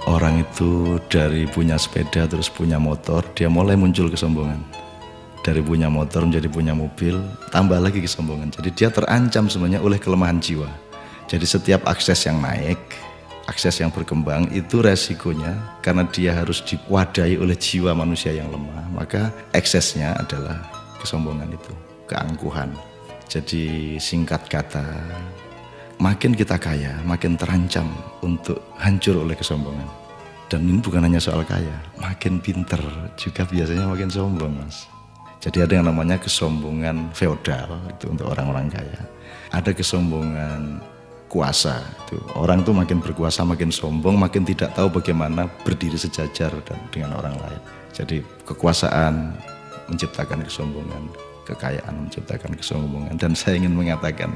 Orang itu dari punya sepeda terus punya motor, dia mulai muncul kesombongan. Dari punya motor menjadi punya mobil, tambah lagi kesombongan. Jadi dia terancam sebenarnya oleh kelemahan jiwa. Jadi setiap akses yang naik, akses yang berkembang, itu resikonya karena dia harus diwadahi oleh jiwa manusia yang lemah, maka eksesnya adalah kesombongan itu, keangkuhan. Jadi singkat kata, makin kita kaya, makin terancam untuk hancur oleh kesombongan. Dan ini bukan hanya soal kaya, makin pinter juga biasanya makin sombong, Mas. Jadi ada yang namanya kesombongan feodal, itu untuk orang-orang kaya. Ada kesombongan kuasa, itu orang tuh makin berkuasa makin sombong, makin tidak tahu bagaimana berdiri sejajar dan dengan orang lain. Jadi kekuasaan menciptakan kesombongan, kekayaan menciptakan kesombongan. Dan saya ingin mengatakan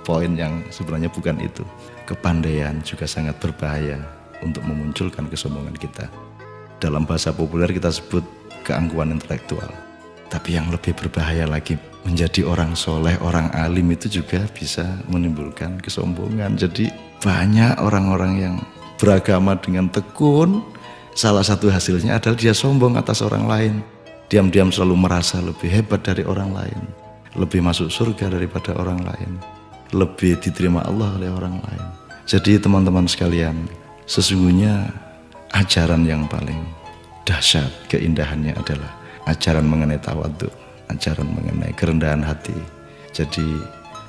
poin yang sebenarnya bukan itu. Kepandaian juga sangat berbahaya untuk memunculkan kesombongan kita. Dalam bahasa populer kita sebut keangkuhan intelektual. Tapi yang lebih berbahaya lagi, menjadi orang soleh, orang alim itu juga bisa menimbulkan kesombongan. Jadi banyak orang-orang yang beragama dengan tekun, salah satu hasilnya adalah dia sombong atas orang lain. Diam-diam selalu merasa lebih hebat dari orang lain, lebih masuk surga daripada orang lain, lebih diterima Allah oleh orang lain. Jadi teman-teman sekalian, sesungguhnya ajaran yang paling dahsyat keindahannya adalah ajaran mengenai tawadhu, ajaran mengenai kerendahan hati. Jadi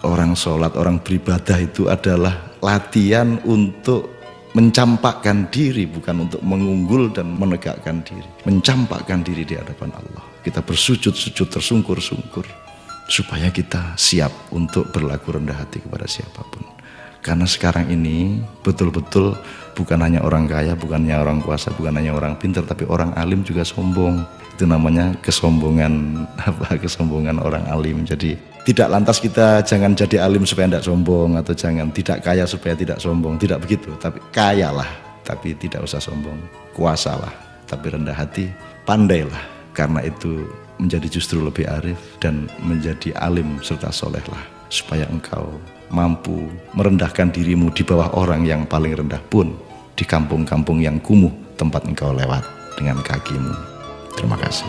orang sholat, orang beribadah itu adalah latihan untuk mencampakkan diri, bukan untuk mengunggul dan menegakkan diri. Mencampakkan diri di hadapan Allah. Kita bersujud-sujud, tersungkur-sungkur, supaya kita siap untuk berlaku rendah hati kepada siapapun. Karena sekarang ini betul-betul bukan hanya orang kaya, bukan hanya orang kuasa, bukan hanya orang pintar, tapi orang alim juga sombong. Itu namanya kesombongan, kesombongan orang alim. Jadi tidak lantas kita jangan jadi alim supaya tidak sombong, atau jangan tidak kaya supaya tidak sombong, tidak begitu. Tapi kayalah, tapi tidak usah sombong. Kuasalah, tapi rendah hati. Pandailah, karena itu menjadi justru lebih arif dan menjadi alim serta solehlah, supaya engkau mampu merendahkan dirimu di bawah orang yang paling rendah pun di kampung-kampung yang kumuh tempat engkau lewat dengan kakimu. Terima kasih.